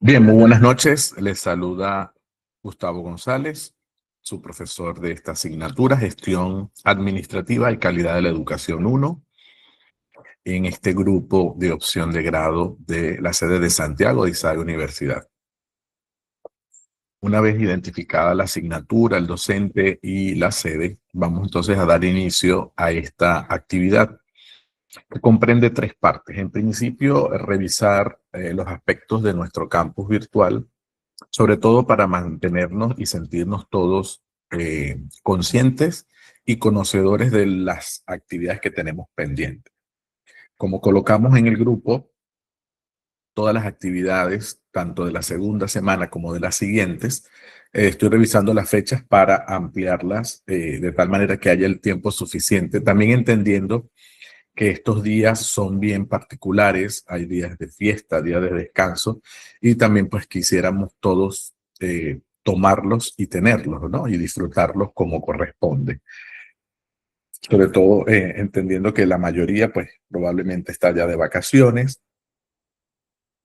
Bien, muy buenas noches. Les saluda Gustavo González, su profesor de esta asignatura, Gestión Administrativa y Calidad de la Educación 1, en este grupo de opción de grado de la sede de Santiago de ISAE Universidad. Una vez identificada la asignatura, el docente y la sede, vamos entonces a dar inicio a esta actividad, que comprende tres partes. En principio, revisar los aspectos de nuestro campus virtual, sobre todo para mantenernos y sentirnos todos conscientes y conocedores de las actividades que tenemos pendientes. Como colocamos en el grupo todas las actividades, tanto de la segunda semana como de las siguientes, estoy revisando las fechas para ampliarlas de tal manera que haya el tiempo suficiente, también entendiendo que estos días son bien particulares, hay días de fiesta, días de descanso, y también pues quisiéramos todos tomarlos y tenerlos, ¿no? Y disfrutarlos como corresponde. Sobre todo entendiendo que la mayoría pues probablemente está ya de vacaciones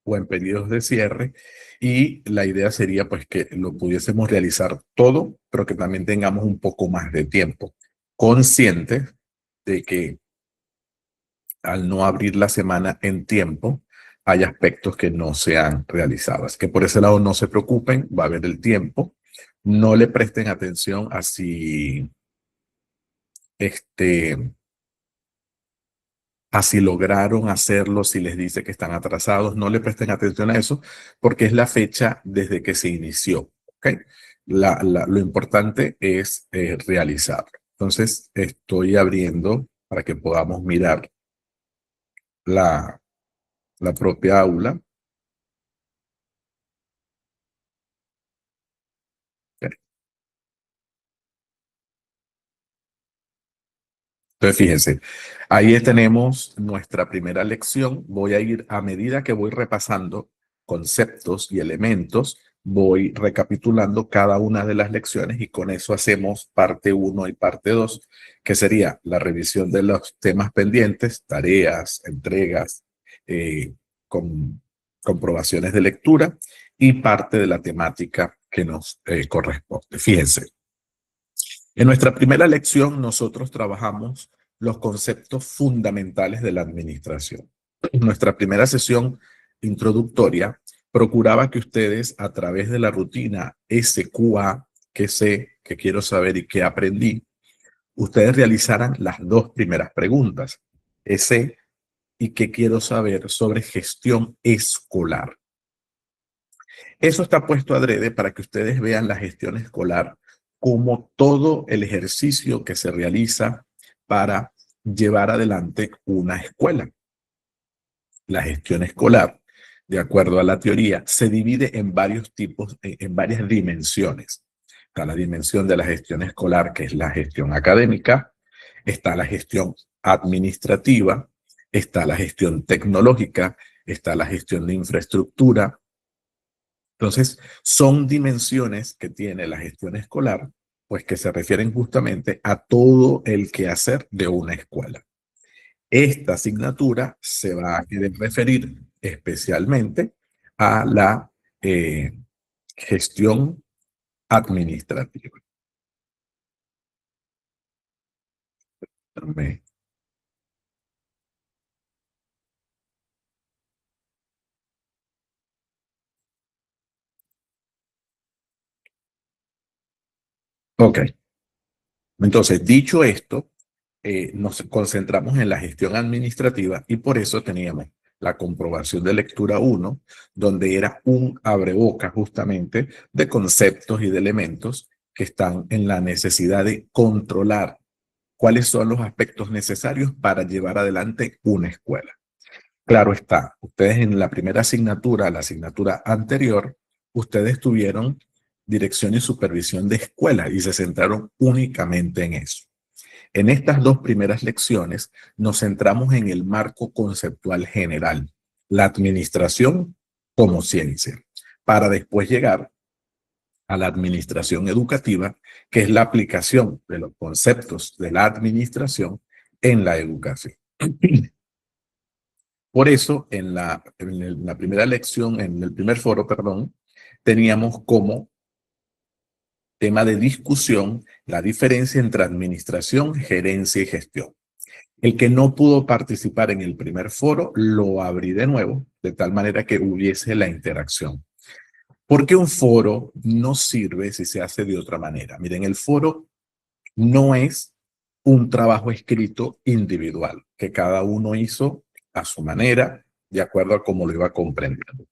o en periodos de cierre, y la idea sería pues que lo pudiésemos realizar todo, pero que también tengamos un poco más de tiempo, conscientes de que al no abrir la semana en tiempo, hay aspectos que no se han realizado. Así que por ese lado no se preocupen, va a haber el tiempo. No le presten atención a si, a si lograron hacerlo, si les dice que están atrasados. No le presten atención a eso, porque es la fecha desde que se inició. ¿Okay? Lo importante es realizarlo. Entonces, estoy abriendo para que podamos mirar la propia aula. Entonces, fíjense, ahí tenemos nuestra primera lección. Voy a ir, a medida que voy repasando conceptos y elementos, voy recapitulando cada una de las lecciones y con eso hacemos parte 1 y parte 2, que sería la revisión de los temas pendientes, tareas, entregas, eh, con, comprobaciones de lectura y parte de la temática que nos corresponde. Fíjense. En nuestra primera lección, nosotros trabajamos los conceptos fundamentales de la administración. Nuestra primera sesión introductoria procuraba que ustedes, a través de la rutina SQA, que sé, que quiero saber y que aprendí, ustedes realizaran las dos primeras preguntas, ese y qué quiero saber sobre gestión escolar. Eso está puesto adrede para que ustedes vean la gestión escolar como todo el ejercicio que se realiza para llevar adelante una escuela. La gestión escolar, de acuerdo a la teoría, se divide en varios tipos, en varias dimensiones. Está la dimensión de la gestión escolar, que es la gestión académica, está la gestión administrativa, está la gestión tecnológica, está la gestión de infraestructura. Entonces, son dimensiones que tiene la gestión escolar, pues que se refieren justamente a todo el quehacer de una escuela. Esta asignatura se va a querer referir especialmente a la gestión administrativa. Ok, entonces, dicho esto, nos concentramos en la gestión administrativa y por eso teníamos la comprobación de lectura 1, donde era un abreboca justamente de conceptos y de elementos que están en la necesidad de controlar cuáles son los aspectos necesarios para llevar adelante una escuela. Claro está, ustedes en la primera asignatura, la asignatura anterior, ustedes tuvieron dirección y supervisión de escuela y se centraron únicamente en eso. En estas dos primeras lecciones nos centramos en el marco conceptual general, la administración como ciencia, para después llegar a la administración educativa, que es la aplicación de los conceptos de la administración en la educación. Por eso, en la primera lección, en el primer foro, perdón, teníamos como tema de discusión la diferencia entre administración, gerencia y gestión. El que no pudo participar en el primer foro, lo abrí de nuevo, de tal manera que hubiese la interacción. Porque un foro no sirve si se hace de otra manera. Miren, el foro no es un trabajo escrito individual, que cada uno hizo a su manera, de acuerdo a cómo lo iba comprendiendo.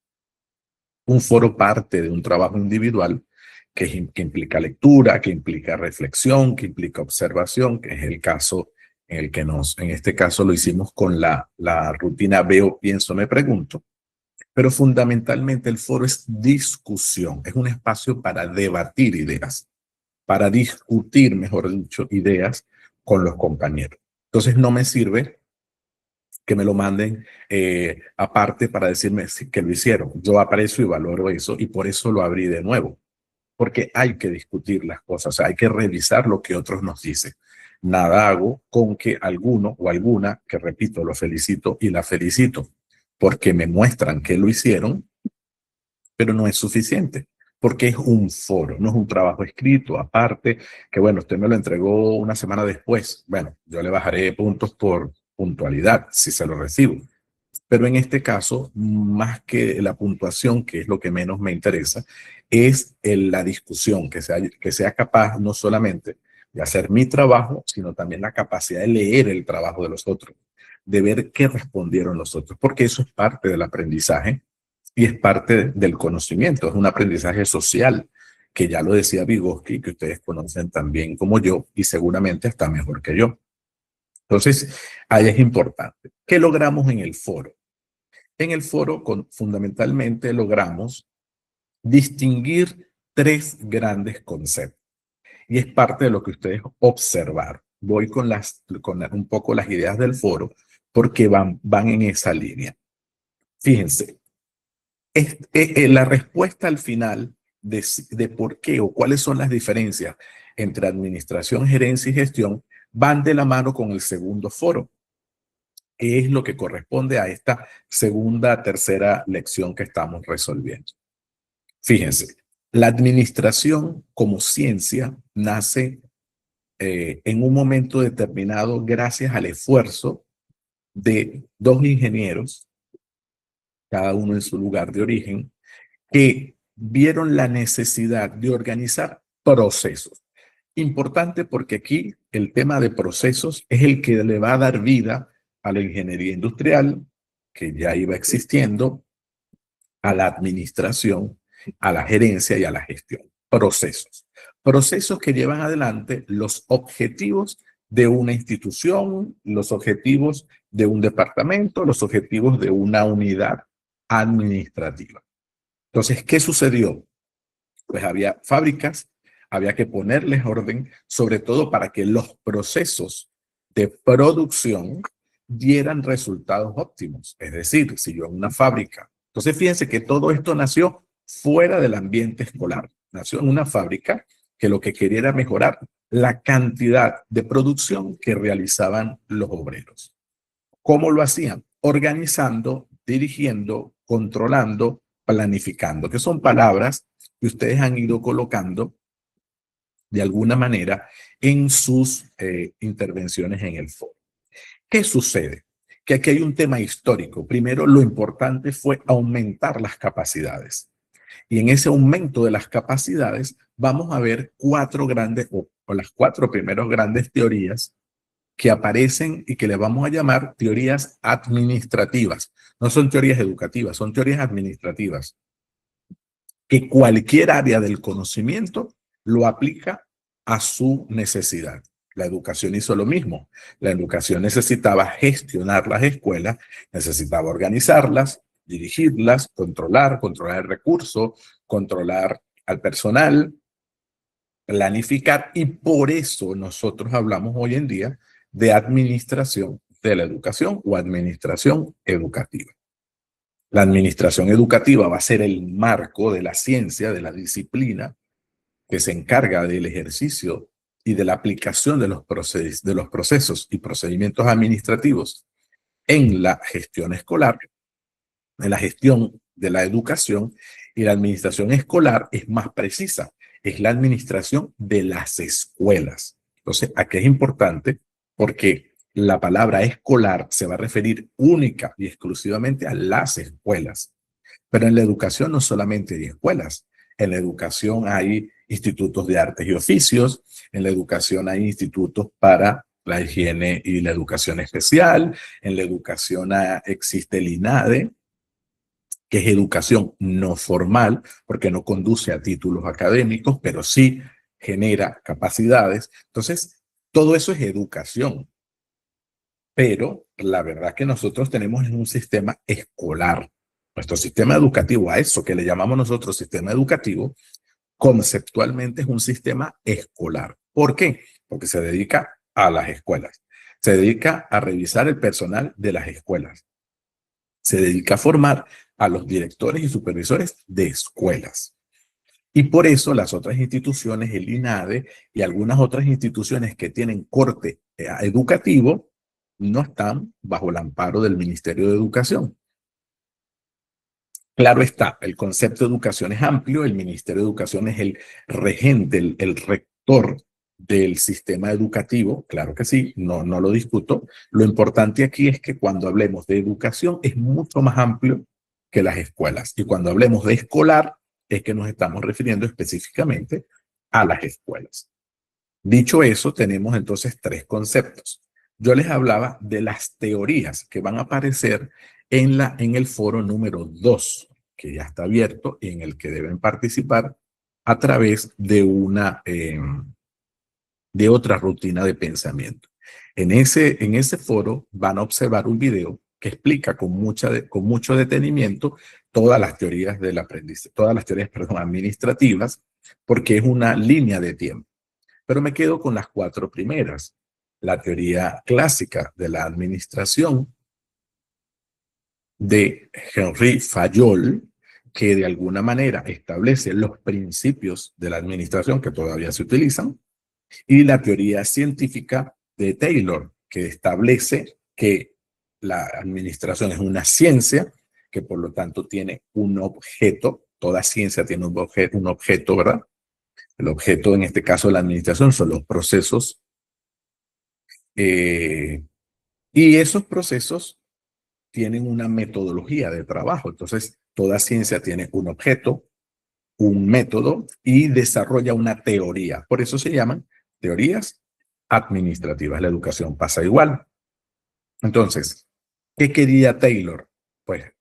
Un foro parte de un trabajo individual que implica lectura, que implica reflexión, que implica observación, que es el caso en el que en este caso lo hicimos con la rutina veo, pienso, me pregunto. Pero fundamentalmente el foro es discusión, es un espacio para debatir ideas, para discutir, mejor dicho, ideas con los compañeros. Entonces no me sirve que me lo manden aparte para decirme que lo hicieron. Yo aprecio y valoro eso y por eso lo abrí de nuevo, porque hay que discutir las cosas, o sea, hay que revisar lo que otros nos dicen. Nada hago con que alguno o alguna, que repito, lo felicito y la felicito, porque me muestran que lo hicieron, pero no es suficiente, porque es un foro, no es un trabajo escrito, aparte, que bueno, usted me lo entregó una semana después. Bueno, yo le bajaré puntos por puntualidad, si se lo recibo. Pero en este caso, más que la puntuación, que es lo que menos me interesa, es la discusión, que sea capaz no solamente de hacer mi trabajo, sino también la capacidad de leer el trabajo de los otros, de ver qué respondieron los otros, porque eso es parte del aprendizaje y es parte del conocimiento, es un aprendizaje social, que ya lo decía Vygotsky, que ustedes conocen también como yo y seguramente hasta mejor que yo. Entonces, ahí es importante. ¿Qué logramos en el foro? En el foro, fundamentalmente, logramos distinguir tres grandes conceptos. Y es parte de lo que ustedes observaron. Voy con un poco las ideas del foro porque van en esa línea. Fíjense, la respuesta al final de por qué o cuáles son las diferencias entre administración, gerencia y gestión van de la mano con el segundo foro, que es lo que corresponde a esta segunda, tercera lección que estamos resolviendo. Fíjense, la administración como ciencia nace en un momento determinado gracias al esfuerzo de dos ingenieros, cada uno en su lugar de origen, que vieron la necesidad de organizar procesos. Importante porque aquí el tema de procesos es el que le va a dar vida a la ingeniería industrial, que ya iba existiendo, a la administración, a la gerencia y a la gestión. Procesos. Procesos que llevan adelante los objetivos de una institución, los objetivos de un departamento, los objetivos de una unidad administrativa. Entonces, ¿qué sucedió? Pues había fábricas, había que ponerles orden, sobre todo para que los procesos de producción dieran resultados óptimos. Es decir, si yo en una fábrica, entonces fíjense que todo esto nació fuera del ambiente escolar, nació en una fábrica que lo que quería era mejorar la cantidad de producción que realizaban los obreros. ¿Cómo lo hacían? Organizando, dirigiendo, controlando, planificando, que son palabras que ustedes han ido colocando de alguna manera en sus intervenciones en el foro. ¿Qué sucede? Que aquí hay un tema histórico. Primero, lo importante fue aumentar las capacidades. Y en ese aumento de las capacidades vamos a ver cuatro grandes, o las cuatro primeras grandes teorías que aparecen y que le vamos a llamar teorías administrativas. No son teorías educativas, son teorías administrativas, que cualquier área del conocimiento lo aplica a su necesidad. La educación hizo lo mismo. La educación necesitaba gestionar las escuelas, necesitaba organizarlas, dirigirlas, controlar el recurso, controlar al personal, planificar, y por eso nosotros hablamos hoy en día de administración de la educación o administración educativa. La administración educativa va a ser el marco de la ciencia, de la disciplina que se encarga del ejercicio y de la aplicación de los procesos y procedimientos administrativos en la gestión escolar, en la gestión de la educación, y la administración escolar es más precisa, es la administración de las escuelas. Entonces, aquí es importante porque la palabra escolar se va a referir única y exclusivamente a las escuelas. Pero en la educación no solamente hay escuelas, en la educación hay institutos de artes y oficios, en la educación hay institutos para la higiene y la educación especial, en la educación existe el INADE, que es educación no formal, porque no conduce a títulos académicos, pero sí genera capacidades. Entonces, todo eso es educación, pero la verdad que nosotros tenemos un sistema escolar. Nuestro sistema educativo, a eso que le llamamos nosotros sistema educativo, conceptualmente es un sistema escolar. ¿Por qué? Porque se dedica a las escuelas. Se dedica a revisar el personal de las escuelas. Se dedica a formar a los directores y supervisores de escuelas. Y por eso las otras instituciones, el INADE y algunas otras instituciones que tienen corte educativo, no están bajo el amparo del Ministerio de Educación. Claro está, el concepto de educación es amplio, el Ministerio de Educación es el regente, el rector del sistema educativo, claro que sí, no lo discuto. Lo importante aquí es que cuando hablemos de educación es mucho más amplio que las escuelas. Y cuando hablemos de escolar es que nos estamos refiriendo específicamente a las escuelas. Dicho eso, tenemos entonces tres conceptos. Yo les hablaba de las teorías que van a aparecer en el foro número 2, que ya está abierto y en el que deben participar a través de otra rutina de pensamiento. En ese foro van a observar un video que explica con mucho detenimiento todas las teorías del aprendizaje, todas las teorías, perdón, administrativas, porque es una línea de tiempo. Pero me quedo con las cuatro primeras. La teoría clásica de la administración de Henri Fayol, que de alguna manera establece los principios de la administración que todavía se utilizan, y la teoría científica de Taylor, que establece que la administración es una ciencia, que por lo tanto tiene un objeto, toda ciencia tiene un objeto, ¿verdad? El objeto en este caso de la administración son los procesos, y esos procesos tienen una metodología de trabajo. Entonces, toda ciencia tiene un objeto, un método y desarrolla una teoría. Por eso se llaman teorías administrativas. La educación pasa igual. Entonces, ¿qué quería Taylor? Pues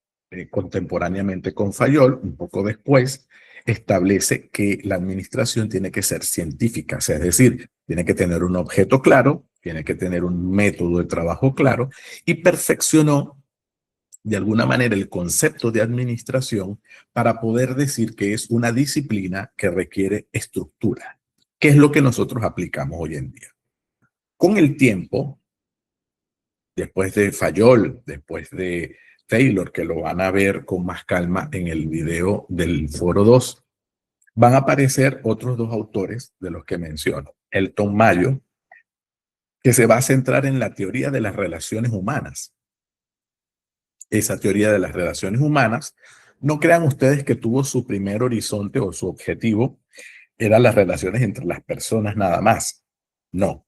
contemporáneamente con Fayol, un poco después, establece que la administración tiene que ser científica, o sea, es decir, tiene que tener un objeto claro, tiene que tener un método de trabajo claro, y perfeccionó de alguna manera el concepto de administración para poder decir que es una disciplina que requiere estructura, que es lo que nosotros aplicamos hoy en día. Con el tiempo, después de Fayol, después de Taylor, que lo van a ver con más calma en el video del Foro 2, van a aparecer otros dos autores de los que menciono. Elton Mayo, que se va a centrar en la teoría de las relaciones humanas. Esa teoría de las relaciones humanas, no crean ustedes que tuvo su primer horizonte o su objetivo eran las relaciones entre las personas nada más. No.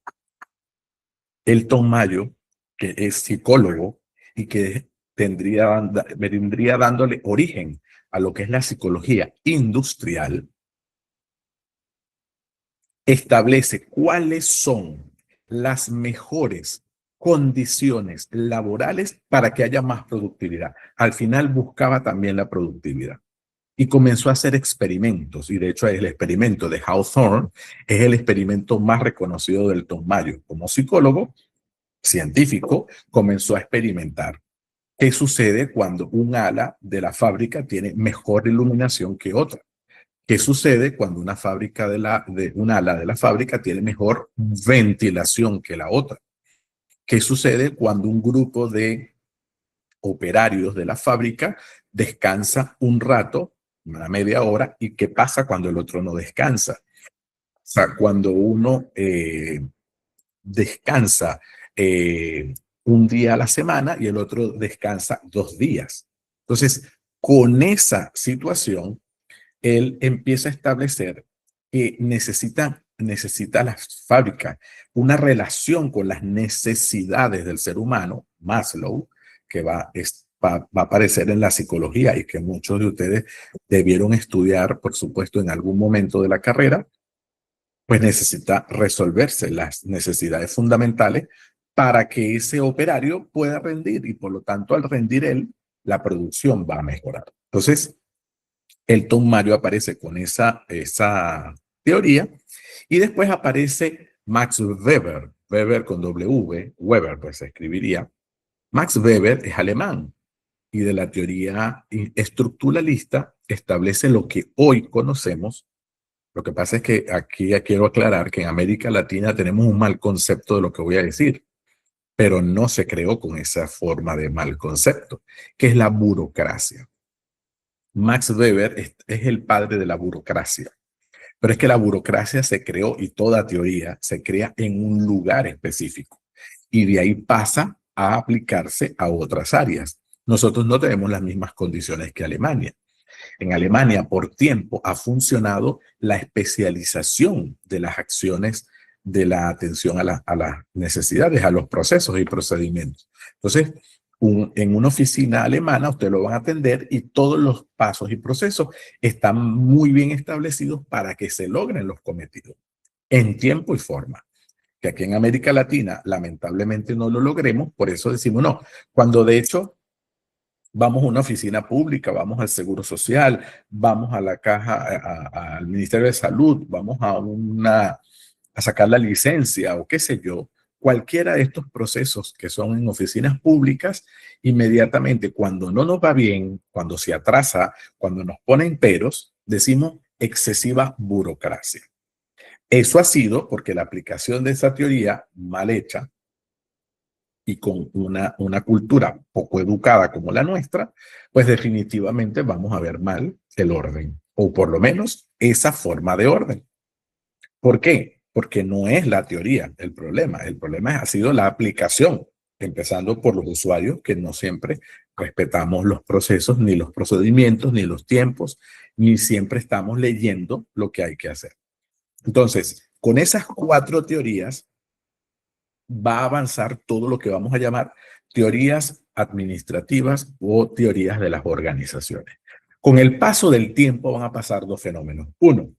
Elton Mayo, que es psicólogo y que vendría dándole origen a lo que es la psicología industrial, establece cuáles son las mejores condiciones laborales para que haya más productividad. Al final buscaba también la productividad y comenzó a hacer experimentos, y de hecho el experimento de Hawthorne es el experimento más reconocido del Elton Mayo. Como psicólogo científico comenzó a experimentar qué sucede cuando un ala de la fábrica tiene mejor iluminación que otra. ¿Qué sucede cuando una fábrica un ala de la fábrica tiene mejor ventilación que la otra? ¿Qué sucede cuando un grupo de operarios de la fábrica descansa un rato, una media hora, y qué pasa cuando el otro no descansa? O sea, cuando uno descansa un día a la semana y el otro descansa 2 días. Entonces, con esa situación, él empieza a establecer que necesita la fábrica una relación con las necesidades del ser humano, Maslow, que va a aparecer en la psicología y que muchos de ustedes debieron estudiar, por supuesto, en algún momento de la carrera, pues necesita resolverse las necesidades fundamentales para que ese operario pueda rendir y por lo tanto al rendir él, la producción va a mejorar. Entonces, Elton Mario aparece con esa teoría y después aparece Max Weber, Weber con W, Weber pues se escribiría. Max Weber es alemán y de la teoría estructuralista establece lo que hoy conocemos. Lo que pasa es que aquí ya quiero aclarar que en América Latina tenemos un mal concepto de lo que voy a decir, pero no se creó con esa forma de mal concepto, que es la burocracia. Max Weber es el padre de la burocracia, pero es que la burocracia se creó y toda teoría se crea en un lugar específico y de ahí pasa a aplicarse a otras áreas. Nosotros no tenemos las mismas condiciones que Alemania. En Alemania, por tiempo, ha funcionado la especialización de las acciones de la atención a las necesidades, a los procesos y procedimientos. Entonces, en una oficina alemana, usted lo van a atender y todos los pasos y procesos están muy bien establecidos para que se logren los cometidos en tiempo y forma. Que aquí en América Latina, lamentablemente, no lo logremos, por eso decimos no, cuando de hecho vamos a una oficina pública, vamos al Seguro Social, vamos a la caja, al Ministerio de Salud, vamos a sacar la licencia o qué sé yo, cualquiera de estos procesos que son en oficinas públicas, inmediatamente cuando no nos va bien, cuando se atrasa, cuando nos ponen peros, decimos excesiva burocracia. Eso ha sido porque la aplicación de esa teoría mal hecha y con una cultura poco educada como la nuestra, pues definitivamente vamos a ver mal el orden, o por lo menos esa forma de orden. ¿Por qué? Porque no es la teoría el problema ha sido la aplicación, empezando por los usuarios que no siempre respetamos los procesos, ni los procedimientos, ni los tiempos, ni siempre estamos leyendo lo que hay que hacer. Entonces, con esas 4 teorías, va a avanzar todo lo que vamos a llamar teorías administrativas o teorías de las organizaciones. Con el paso del tiempo van a pasar 2 fenómenos. Uno,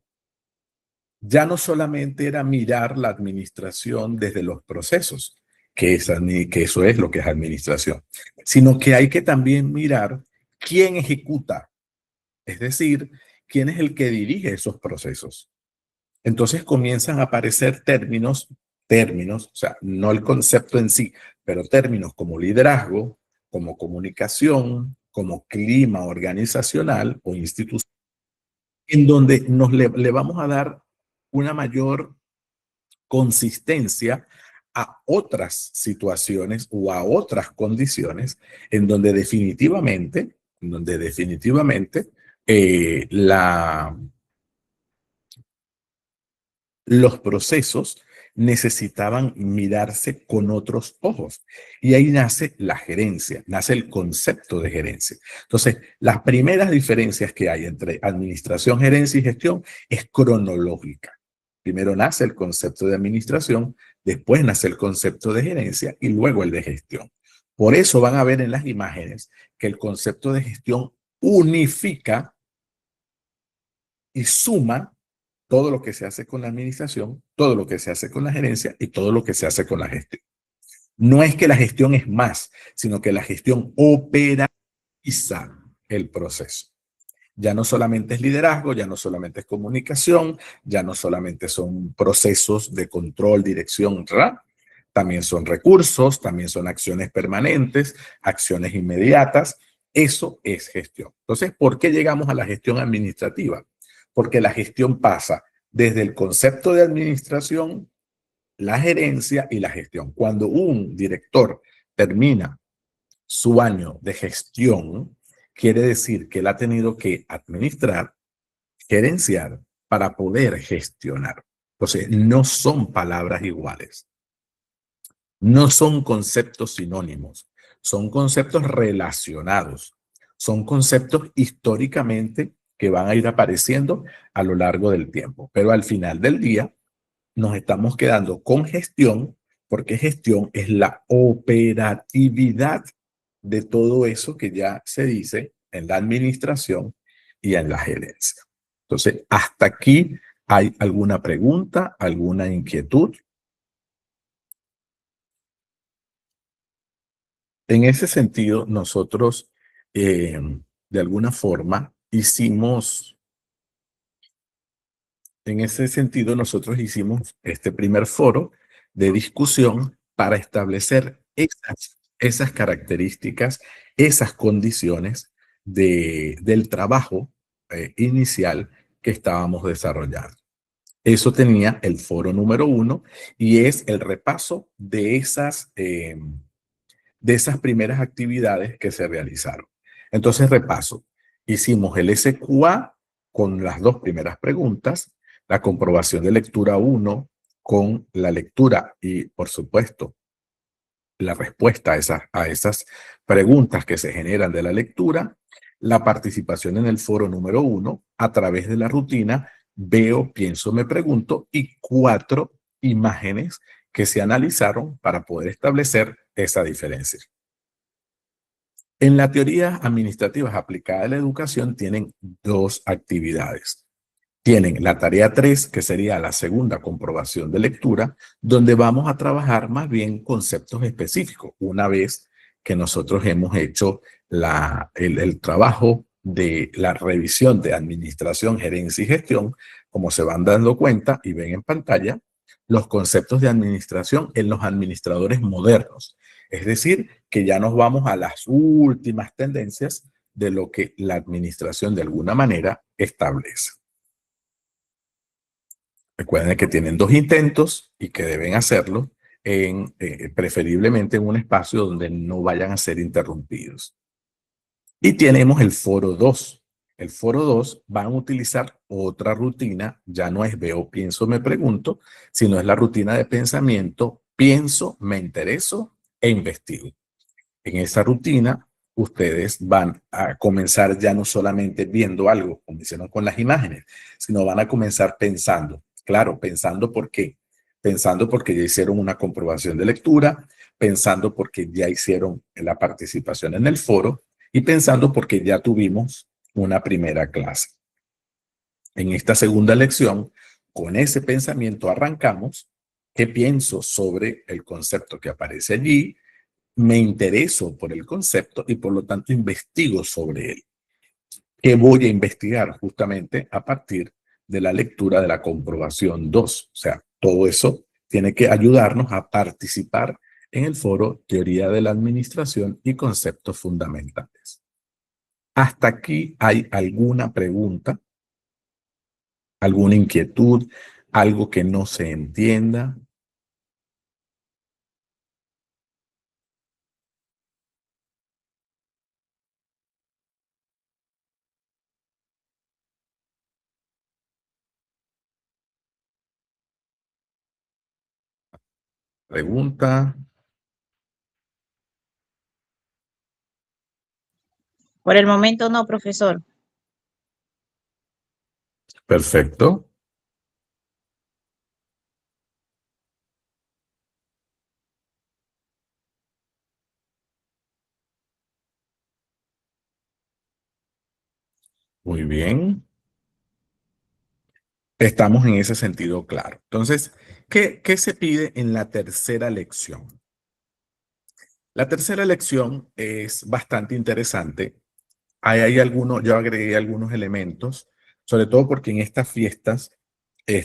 ya no solamente era mirar la administración desde los procesos, que eso es lo que es administración, sino que hay que también mirar quién ejecuta, es decir, quién es el que dirige esos procesos. Entonces comienzan a aparecer términos, o sea, no el concepto en sí, pero términos como liderazgo, como comunicación, como clima organizacional o institucional, en donde le vamos a dar una mayor consistencia a otras situaciones o a otras condiciones en donde definitivamente los procesos necesitaban mirarse con otros ojos. Y ahí nace la gerencia, nace el concepto de gerencia. Entonces, las primeras diferencias que hay entre administración, gerencia y gestión es cronológica. Primero nace el concepto de administración, después nace el concepto de gerencia y luego el de gestión. Por eso van a ver en las imágenes que el concepto de gestión unifica y suma todo lo que se hace con la administración, todo lo que se hace con la gerencia y todo lo que se hace con la gestión. No es que la gestión es más, sino que la gestión operatiza el proceso. Ya no solamente es liderazgo, ya no solamente es comunicación, ya no solamente son procesos de control, dirección, también son recursos, también son acciones permanentes, acciones inmediatas. Eso es gestión. Entonces, ¿por qué llegamos a la gestión administrativa? Porque la gestión pasa desde el concepto de administración, la gerencia y la gestión. Cuando un director termina su año de gestión, quiere decir que él ha tenido que administrar, gerenciar para poder gestionar. Entonces, no son palabras iguales. No son conceptos sinónimos, son conceptos relacionados, son conceptos históricamente que van a ir apareciendo a lo largo del tiempo. Pero al final del día nos estamos quedando con gestión, porque gestión es la operatividad de todo eso que ya se dice en la administración y en la gerencia. Entonces, hasta aquí, ¿hay alguna pregunta, alguna inquietud? En ese sentido, nosotros, de alguna forma, en ese sentido, nosotros hicimos este primer foro de discusión para establecer esas características, esas condiciones del trabajo inicial que estábamos desarrollando. Eso tenía el foro número 1 y es el repaso de esas primeras actividades que se realizaron. Entonces, repaso. Hicimos el SQA con las dos primeras preguntas, la comprobación de lectura 1 con la lectura y, por supuesto, la respuesta a esas preguntas que se generan de la lectura, la participación en el foro número 1 a través de la rutina veo, pienso, me pregunto y 4 imágenes que se analizaron para poder establecer esa diferencia. En la teoría administrativa aplicada a la educación tienen dos actividades. Tienen la tarea 3, que sería la segunda comprobación de lectura, donde vamos a trabajar más bien conceptos específicos. Una vez que nosotros hemos hecho el trabajo de la revisión de administración, gerencia y gestión, como se van dando cuenta y ven en pantalla, los conceptos de administración en los administradores modernos. Es decir, que ya nos vamos a las últimas tendencias de lo que la administración de alguna manera establece. Recuerden que tienen dos intentos y que deben hacerlo preferiblemente en un espacio donde no vayan a ser interrumpidos. Y tenemos el foro 2. El foro 2 van a utilizar otra rutina, ya no es veo, pienso, me pregunto, sino es la rutina de pensamiento, pienso, me intereso e investigo. En esa rutina, ustedes van a comenzar ya no solamente viendo algo, como hicieron con las imágenes, sino van a comenzar pensando. Claro, pensando por qué. Pensando porque ya hicieron una comprobación de lectura, pensando porque ya hicieron la participación en el foro y pensando porque ya tuvimos una primera clase. En esta segunda lección, con ese pensamiento arrancamos. ¿Qué pienso sobre el concepto que aparece allí? Me intereso por el concepto y por lo tanto investigo sobre él. ¿Qué voy a investigar? Justamente a partir de la lectura de la comprobación 2. O sea, todo eso tiene que ayudarnos a participar en el foro Teoría de la Administración y Conceptos Fundamentales. ¿Hasta aquí hay alguna pregunta, alguna inquietud, algo que no se entienda? ¿Pregunta? Por el momento no, profesor. Perfecto. Muy bien. Estamos en ese sentido claro. Entonces, ¿qué se pide en la tercera lección? La tercera lección es bastante interesante. Yo agregué algunos elementos, sobre todo porque en estas fiestas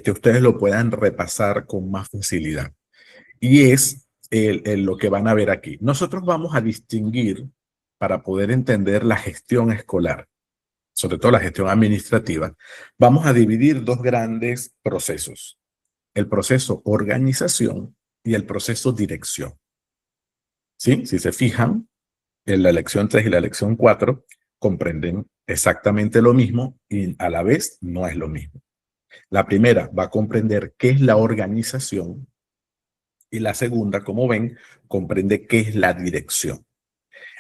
ustedes lo puedan repasar con más facilidad. Y es lo que van a ver aquí. Nosotros vamos a distinguir, para poder entender la gestión escolar, sobre todo la gestión administrativa, vamos a dividir dos grandes procesos: el proceso organización y el proceso dirección. ¿Sí? Si se fijan, en la lección 3 y la lección 4 comprenden exactamente lo mismo y a la vez no es lo mismo. La primera va a comprender qué es la organización Y la segunda, como ven, comprende qué es la dirección.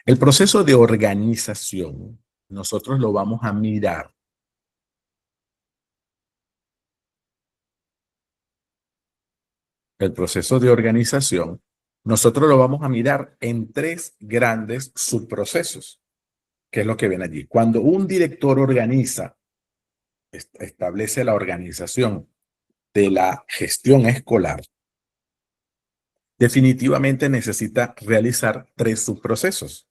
El proceso de organización, nosotros lo vamos a mirar. El proceso de organización, nosotros lo vamos a mirar en tres grandes subprocesos, que es lo que ven allí. Cuando un director organiza, establece la organización de la gestión escolar, definitivamente necesita realizar tres subprocesos: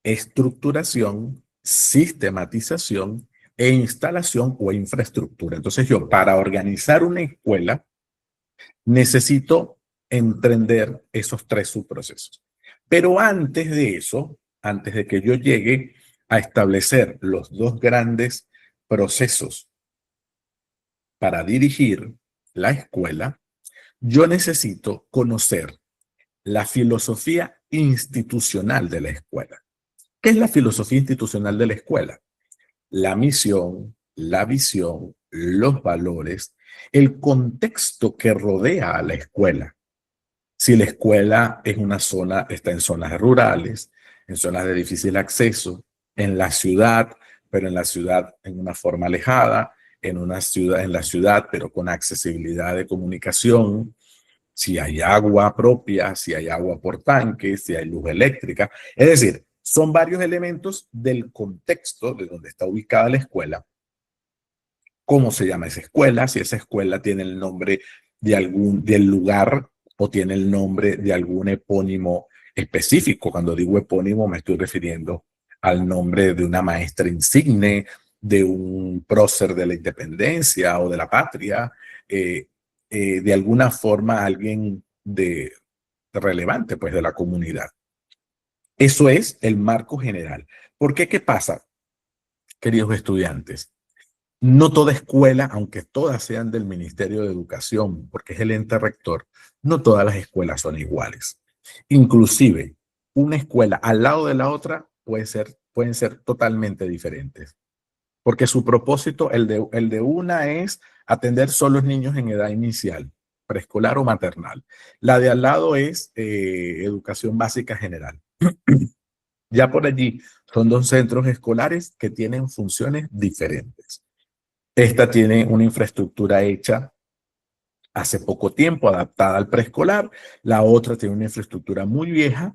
estructuración, sistematización e instalación o infraestructura. Entonces yo, para organizar una escuela, necesito entender esos tres subprocesos. Pero antes de eso, antes de que yo llegue a establecer los dos grandes procesos para dirigir la escuela, yo necesito conocer la filosofía institucional de la escuela. ¿Qué es la filosofía institucional de la escuela? La misión, la visión, los valores, el contexto que rodea a la escuela. Si la escuela es una zona, está en zonas rurales, en zonas de difícil acceso, en la ciudad, pero en la ciudad en una forma alejada, en la ciudad, pero con accesibilidad de comunicación, si hay agua propia, si hay agua por tanque, si hay luz eléctrica. Es decir, son varios elementos del contexto de donde está ubicada la escuela. ¿Cómo se llama esa escuela? Si esa escuela tiene el nombre del lugar o tiene el nombre de algún epónimo específico. Cuando digo epónimo me estoy refiriendo al nombre de una maestra insigne, de un prócer de la independencia o de la patria, de alguna forma alguien relevante pues de la comunidad. Eso es el marco general. ¿Por qué? ¿Qué pasa, queridos estudiantes? No toda escuela, aunque todas sean del Ministerio de Educación, porque es el ente rector, no todas las escuelas son iguales. Inclusive, una escuela al lado de la otra pueden ser totalmente diferentes, porque su propósito, el de una es atender solo niños en edad inicial, preescolar o maternal. La de al lado es educación básica general. Ya por allí son dos centros escolares que tienen funciones diferentes. Esta tiene una infraestructura hecha hace poco tiempo, adaptada al preescolar. La otra tiene una infraestructura muy vieja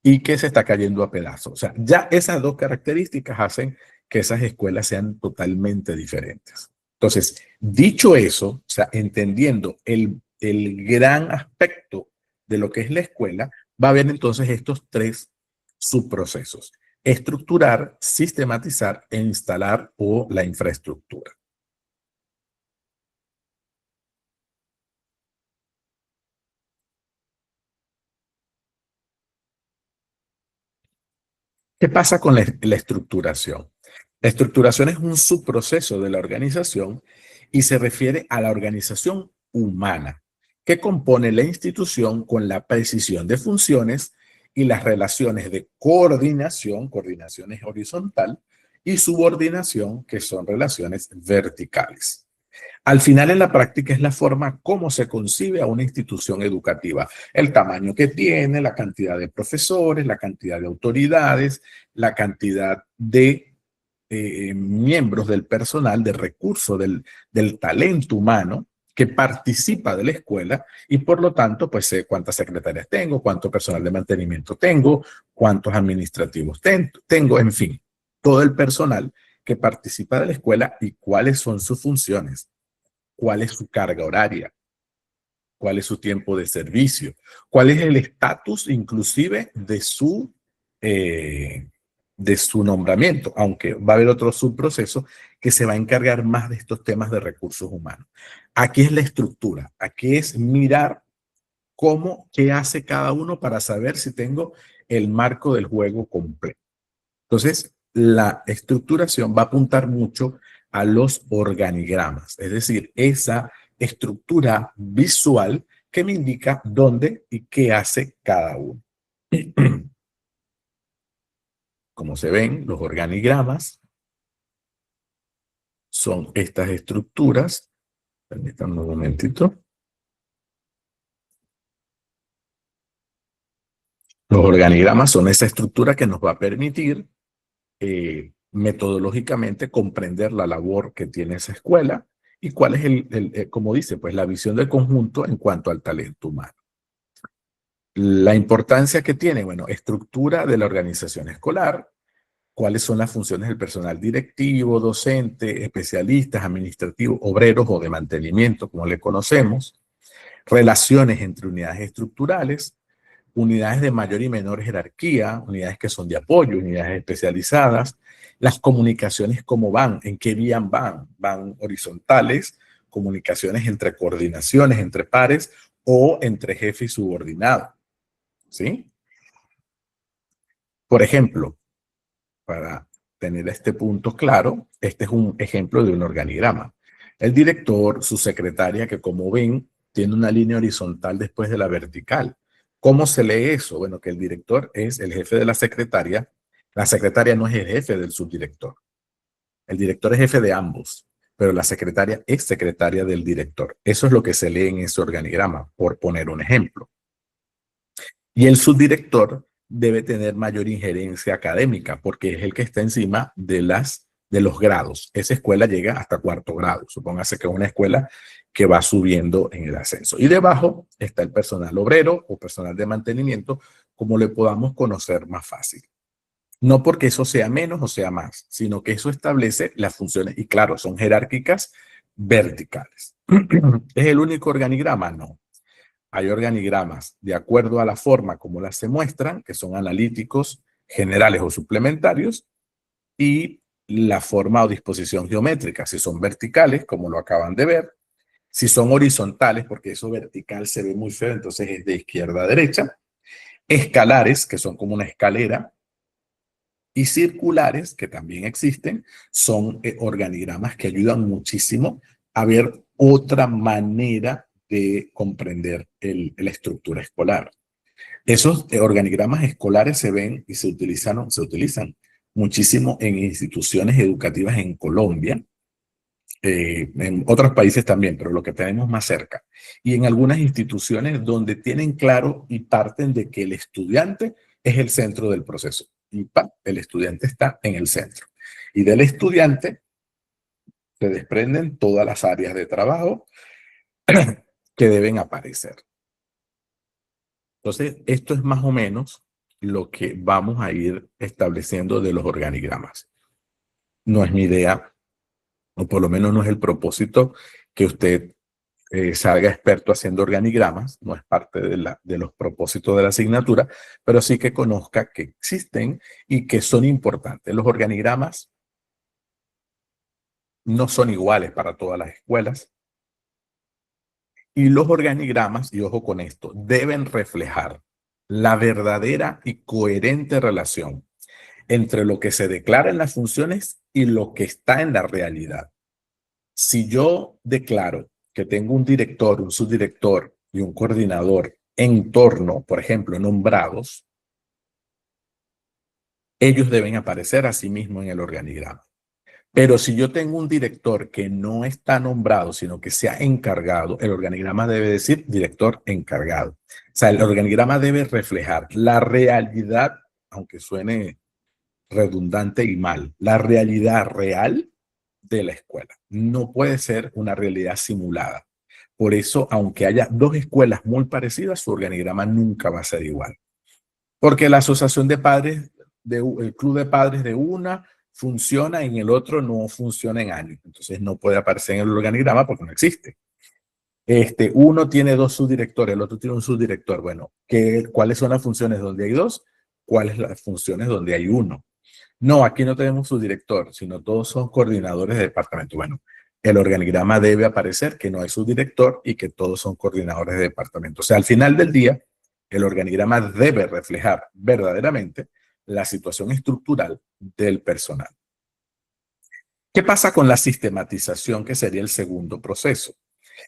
y que se está cayendo a pedazos. O sea, ya esas dos características hacen que esas escuelas sean totalmente diferentes. Entonces, dicho eso, o sea, entendiendo el gran aspecto de lo que es la escuela, va a haber entonces estos tres subprocesos: estructurar, sistematizar e instalar o la infraestructura. ¿Qué pasa con la estructuración? La estructuración es un subproceso de la organización y se refiere a la organización humana que compone la institución con la precisión de funciones y las relaciones de coordinación, coordinaciones horizontal, y subordinación, que son relaciones verticales. Al final, en la práctica, es la forma como se concibe a una institución educativa: el tamaño que tiene, la cantidad de profesores, la cantidad de autoridades, la cantidad de miembros del personal, de recursos, del talento humano que participa de la escuela, y por lo tanto, pues sé cuántas secretarias tengo, cuánto personal de mantenimiento tengo, cuántos administrativos tengo, en fin, todo el personal que participa de la escuela y cuáles son sus funciones, cuál es su carga horaria, cuál es su tiempo de servicio, cuál es el estatus inclusive de su nombramiento, aunque va a haber otro subproceso que se va a encargar más de estos temas de recursos humanos. Aquí es la estructura, aquí es mirar qué hace cada uno para saber si tengo el marco del juego completo. Entonces, la estructuración va a apuntar mucho a los organigramas, es decir, esa estructura visual que me indica dónde y qué hace cada uno. Como se ven, los organigramas son estas estructuras. Permítanme un momentito. Los organigramas son esa estructura que nos va a permitir metodológicamente comprender la labor que tiene esa escuela y cuál es como dice, pues la visión del conjunto en cuanto al talento humano. La importancia que tiene, bueno, estructura de la organización escolar, cuáles son las funciones del personal directivo, docente, especialistas, administrativos, obreros o de mantenimiento, como le conocemos, relaciones entre unidades estructurales, unidades de mayor y menor jerarquía, unidades que son de apoyo, unidades especializadas, las comunicaciones cómo van, en qué vías van horizontales, comunicaciones entre coordinaciones, entre pares o entre jefe y subordinado, ¿sí? Por ejemplo, para tener este punto claro, este es un ejemplo de un organigrama. El director, su secretaria, que como ven, tiene una línea horizontal después de la vertical. ¿Cómo se lee eso? Bueno, que el director es el jefe de la secretaria no es el jefe del subdirector. El director es jefe de ambos, pero la secretaria es secretaria del director. Eso es lo que se lee en ese organigrama, por poner un ejemplo. Y el subdirector debe tener mayor injerencia académica porque es el que está encima de los grados. Esa escuela llega hasta 4º grado. Supóngase que es una escuela que va subiendo en el ascenso. Y debajo está el personal obrero o personal de mantenimiento, como le podamos conocer más fácil. No porque eso sea menos o sea más, sino que eso establece las funciones. Y claro, son jerárquicas verticales. ¿Es el único organigrama? No. Hay organigramas de acuerdo a la forma como las se muestran, que son analíticos, generales o suplementarios, y la forma o disposición geométrica, si son verticales, como lo acaban de ver, si son horizontales, porque eso vertical se ve muy feo, entonces es de izquierda a derecha, escalares, que son como una escalera, y circulares, que también existen, son organigramas que ayudan muchísimo a ver otra manera de comprender la estructura escolar. Esos organigramas escolares se ven y se utilizan muchísimo en instituciones educativas en Colombia, en otros países también, pero lo que tenemos más cerca. Y en algunas instituciones donde tienen claro y parten de que el estudiante es el centro del proceso. Y el estudiante está en el centro. Y del estudiante se desprenden todas las áreas de trabajo que deben aparecer. Entonces, esto es más o menos lo que vamos a ir estableciendo de los organigramas. No es mi idea, o por lo menos no es el propósito que usted salga experto haciendo organigramas, no es parte de los propósitos de la asignatura, pero sí que conozca que existen y que son importantes. Los organigramas no son iguales para todas las escuelas. Y los organigramas, y ojo con esto, deben reflejar la verdadera y coherente relación entre lo que se declara en las funciones y lo que está en la realidad. Si yo declaro que tengo un director, un subdirector y un coordinador en torno, por ejemplo, nombrados, ellos deben aparecer a sí mismos en el organigrama. Pero si yo tengo un director que no está nombrado, sino que se ha encargado, el organigrama debe decir director encargado. O sea, el organigrama debe reflejar la realidad, aunque suene redundante y mal, la realidad real de la escuela. No puede ser una realidad simulada. Por eso, aunque haya dos escuelas muy parecidas, su organigrama nunca va a ser igual. Porque la asociación de padres, el club de padres de una funciona, en el otro no funciona en años. Entonces no puede aparecer en el organigrama porque no existe. Uno tiene dos subdirectores, el otro tiene un subdirector. Bueno, ¿cuáles son las funciones donde hay dos? ¿Cuáles las funciones donde hay uno? No, aquí no tenemos subdirector, sino todos son coordinadores de departamento. Bueno, el organigrama debe aparecer que no hay subdirector y que todos son coordinadores de departamento. O sea, al final del día, el organigrama debe reflejar verdaderamente la situación estructural del personal. ¿Qué pasa con la sistematización, que sería el segundo proceso?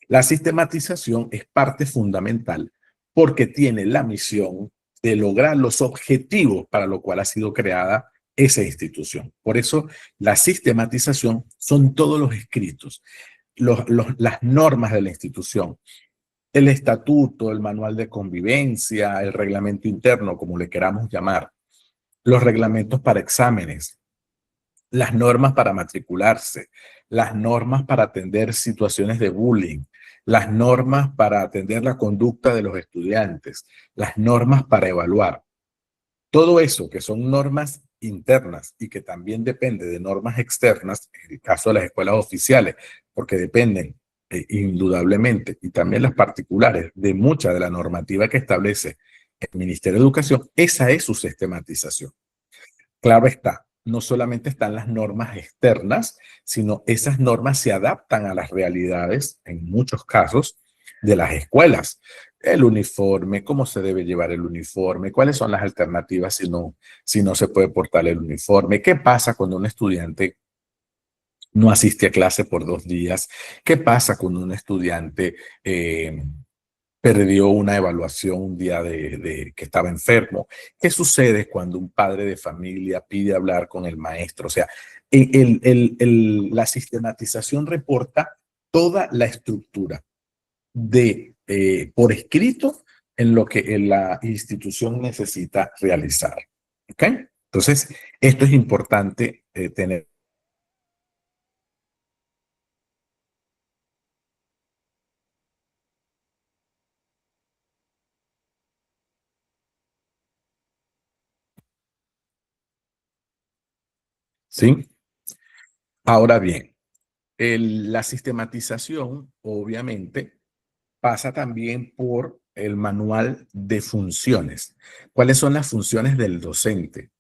La sistematización es parte fundamental porque tiene la misión de lograr los objetivos para lo cual ha sido creada esa institución. Por eso la sistematización son todos los escritos, las normas de la institución, el estatuto, el manual de convivencia, el reglamento interno, como le queramos llamar, los reglamentos para exámenes, las normas para matricularse, las normas para atender situaciones de bullying, las normas para atender la conducta de los estudiantes, las normas para evaluar. Todo eso que son normas internas y que también depende de normas externas, en el caso de las escuelas oficiales, porque dependen indudablemente, y también las particulares, de mucha de la normativa que establece el Ministerio de Educación, esa es su sistematización. Claro está, no solamente están las normas externas, sino esas normas se adaptan a las realidades, en muchos casos, de las escuelas. El uniforme, cómo se debe llevar el uniforme, cuáles son las alternativas si no se puede portar el uniforme, qué pasa cuando un estudiante no asiste a clase por 2 días, qué pasa cuando un estudiante perdió una evaluación un día de que estaba enfermo. ¿Qué sucede cuando un padre de familia pide hablar con el maestro? O sea, la sistematización reporta toda la estructura por escrito en lo que la institución necesita realizar. ¿Ok? Entonces, esto es importante tener. ¿Sí? Ahora bien, la sistematización, obviamente, pasa también por el manual de funciones. ¿Cuáles son las funciones del docente?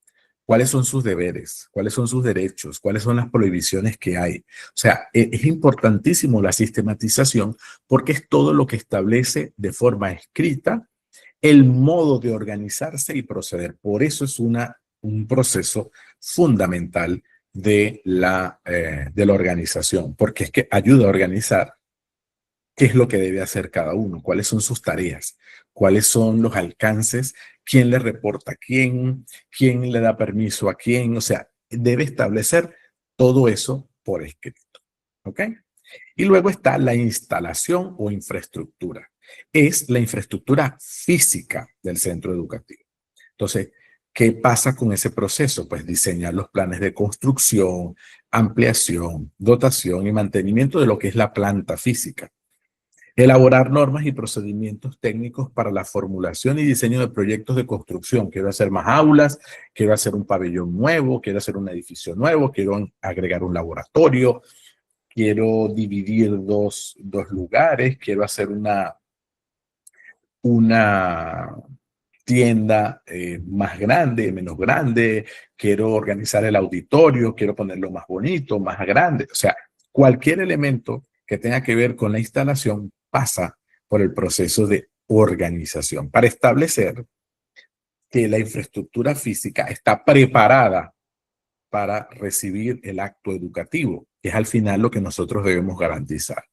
¿Cuáles son sus deberes? ¿Cuáles son sus derechos? ¿Cuáles son las prohibiciones que hay? O sea, es importantísimo la sistematización porque es todo lo que establece de forma escrita el modo de organizarse y proceder. Por eso es un proceso fundamental de la organización, porque es que ayuda a organizar qué es lo que debe hacer cada uno, cuáles son sus tareas, cuáles son los alcances, quién le reporta a quién le da permiso a quién, o sea, debe establecer todo eso por escrito. ¿Ok? Y luego está la instalación o infraestructura. Es la infraestructura física del centro educativo. Entonces, ¿qué pasa con ese proceso? Pues diseñar los planes de construcción, ampliación, dotación y mantenimiento de lo que es la planta física. Elaborar normas y procedimientos técnicos para la formulación y diseño de proyectos de construcción. Quiero hacer más aulas, quiero hacer un pabellón nuevo, quiero hacer un edificio nuevo, quiero agregar un laboratorio, quiero dividir dos lugares, quiero hacer una tienda más grande, menos grande, quiero organizar el auditorio, quiero ponerlo más bonito, más grande. O sea, cualquier elemento que tenga que ver con la instalación pasa por el proceso de organización para establecer que la infraestructura física está preparada para recibir el acto educativo, que es al final lo que nosotros debemos garantizar.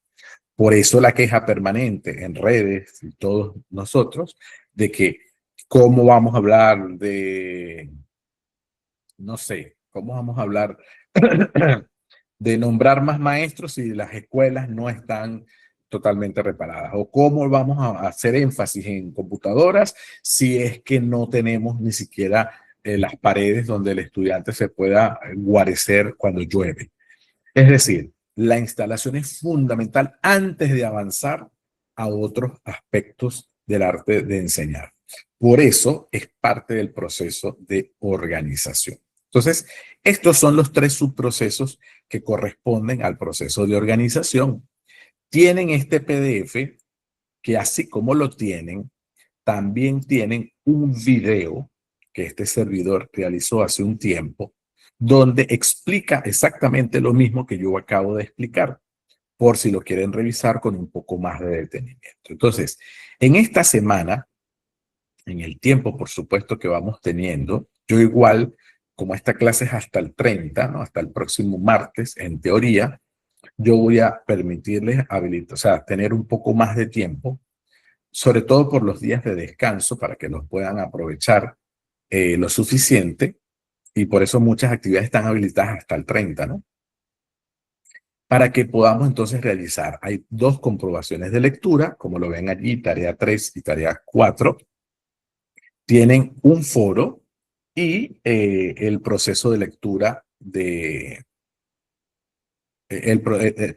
Por eso la queja permanente en redes y todos nosotros de que cómo vamos a hablar de, no sé, cómo vamos a hablar de nombrar más maestros si las escuelas no están totalmente reparadas, o cómo vamos a hacer énfasis en computadoras si es que no tenemos ni siquiera las paredes donde el estudiante se pueda guarecer cuando llueve. Es decir, la instalación es fundamental antes de avanzar a otros aspectos del arte de enseñar. Por eso es parte del proceso de organización. Entonces, estos son los 3 subprocesos que corresponden al proceso de organización. Tienen este PDF que así como lo tienen, también tienen un video que este servidor realizó hace un tiempo, donde explica exactamente lo mismo que yo acabo de explicar, por si lo quieren revisar con un poco más de detenimiento. Entonces, en esta semana, en el tiempo, por supuesto, que vamos teniendo, yo igual, como esta clase es hasta el 30, ¿no? Hasta el próximo martes, en teoría, yo voy a permitirles habilitar, o sea, tener un poco más de tiempo, sobre todo por los días de descanso, para que los puedan aprovechar lo suficiente, y por eso muchas actividades están habilitadas hasta el 30, ¿no? para que podamos entonces realizar. Hay dos comprobaciones de lectura, como lo ven allí, tarea 3 y tarea 4. Tienen un foro y el proceso de lectura de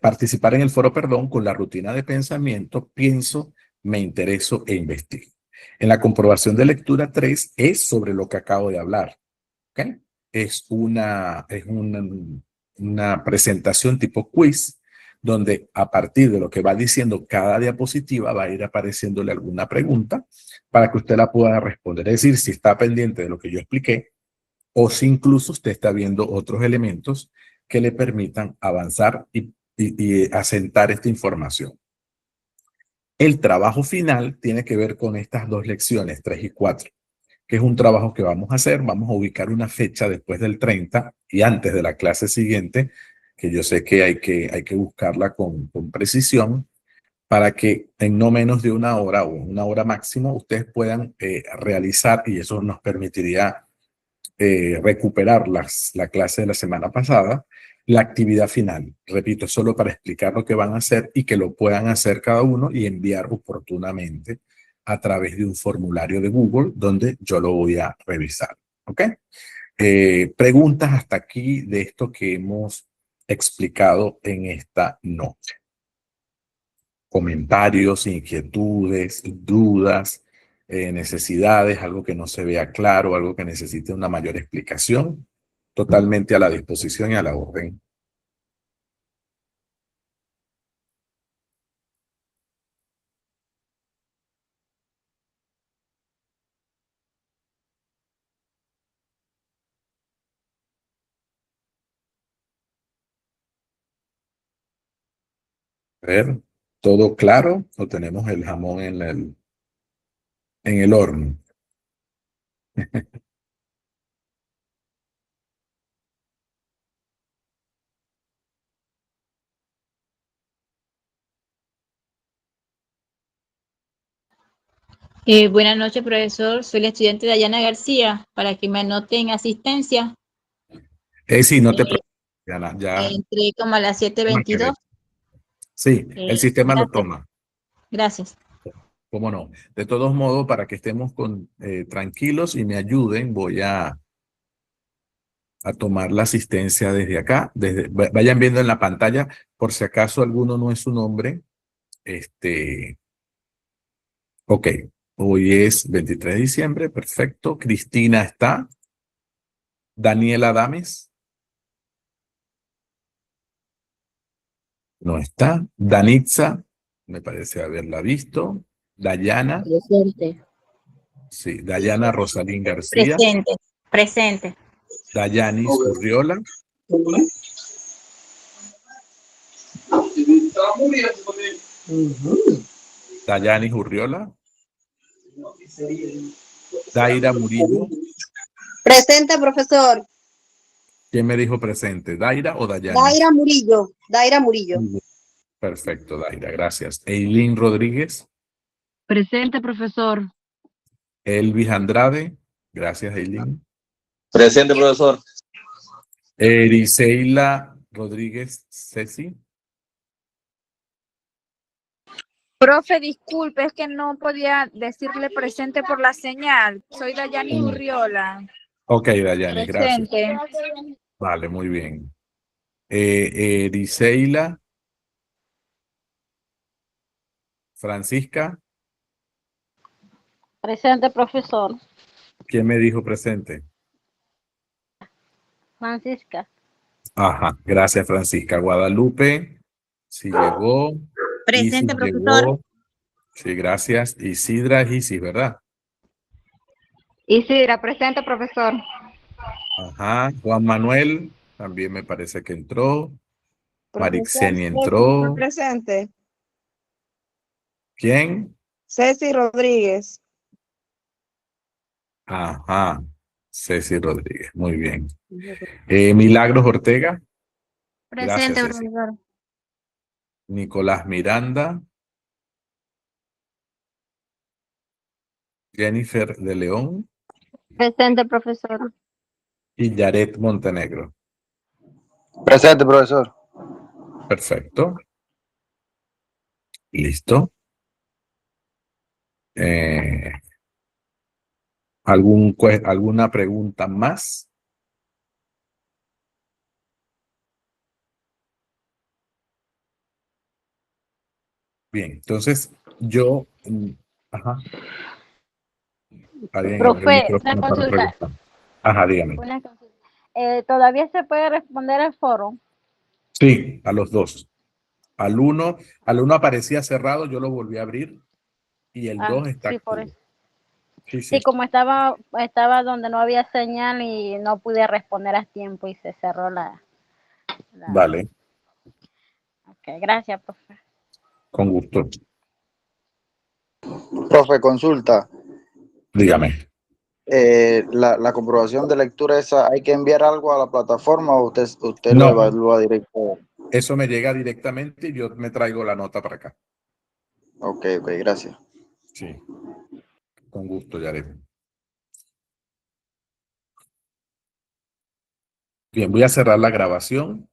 participar en el foro, perdón, con la rutina de pensamiento, pienso, me intereso e investigo. En la comprobación de lectura 3 es sobre lo que acabo de hablar. ¿Okay? Es una presentación tipo quiz, donde a partir de lo que va diciendo cada diapositiva va a ir apareciéndole alguna pregunta para que usted la pueda responder. Es decir, si está pendiente de lo que yo expliqué o si incluso usted está viendo otros elementos que le permitan avanzar y asentar esta información. El trabajo final tiene que ver con estas dos lecciones, 3 y 4, que es un trabajo que vamos a hacer. Vamos a ubicar una fecha después del 30 y antes de la clase siguiente, que yo sé que hay que buscarla con precisión, para que en no menos de una hora o una hora máximo ustedes puedan realizar, y eso nos permitiría recuperar la clase de la semana pasada, la actividad final. Repito, solo para explicar lo que van a hacer y que lo puedan hacer cada uno y enviar oportunamente a través de un formulario de Google donde yo lo voy a revisar. ¿Ok? Preguntas hasta aquí de esto que hemos explicado en esta noche. Comentarios, inquietudes, dudas, necesidades, algo que no se vea claro, algo que necesite una mayor explicación, totalmente a la disposición y a la orden. A ver, ¿todo claro o tenemos el jamón en el horno? Buenas noches, profesor. Soy la estudiante Dayana García, para que me anote en asistencia. Sí, no te preocupes, Diana, ya. Entré como a las 7:22. Sí, el sistema lo Gracias. toma. Gracias. ¿Cómo no? De todos modos, para que estemos tranquilos y me ayuden, voy a tomar la asistencia desde acá. Vayan viendo en la pantalla, por si acaso alguno no es su nombre. Ok, hoy es 23 de diciembre, perfecto. Cristina está. Daniela Dames. No está. Danitza, me parece haberla visto. Dayana. Presente. Sí, Dayana Rosalín García. Presente. Presente. Dayanis Urriola. Dayanis Urriola. Daira Murillo. Presente, profesor. ¿Quién me dijo presente? ¿Daira o Dayanis? Daira Murillo. Daira Murillo. Perfecto, Daira, gracias. Eileen Rodríguez. Presente, profesor. Elvis Andrade. Gracias, Eileen. Presente, profesor. Ericeila Rodríguez Ceci. Profe, disculpe, es que no podía decirle presente por la señal. Soy Dayani Urriola. Ok, Dayani, gracias. Presente. Vale, muy bien. Ericeila Francisca. Presente, profesor. ¿Quién me dijo presente? Francisca. Ajá, gracias, Francisca. Guadalupe, si llegó. Presente, Isis profesor. llegó. Sí, gracias. Isidra es Isis, ¿verdad? Isidra, presente, profesor. Ajá. Juan Manuel, también me parece que entró. Profesor Marixeni Ceci, entró. presente. ¿Quién? Ceci Rodríguez. Ajá. Ceci Rodríguez, muy bien. Milagros Ortega. Presente, Gracias, Ceci. profesor. Nicolás Miranda. Jennifer de León. Presente, profesor. Y Yaret Montenegro. Presente, profesor. Perfecto. Listo. ¿Alguna pregunta más? Bien, entonces yo... Ajá. Alguien abrió el Profe, micrófono una para consulta. preguntar. Ajá, dígame. Una consulta. ¿Todavía se puede responder al foro? Sí, a los dos. Al uno aparecía cerrado, yo lo volví a abrir y el 2 está Sí, por activo. eso. Sí, Sí, sí. como estaba donde no había señal y no pude responder a tiempo y se cerró la... Vale, Ok, gracias, profe. con gusto. Profe, consulta. Dígame. La comprobación de lectura esa, ¿hay que enviar algo a la plataforma o usted lo No, evalúa directo? eso me llega directamente y yo me traigo la nota para acá. Ok, gracias. Sí, con gusto, Yaret. Bien, voy a cerrar la grabación.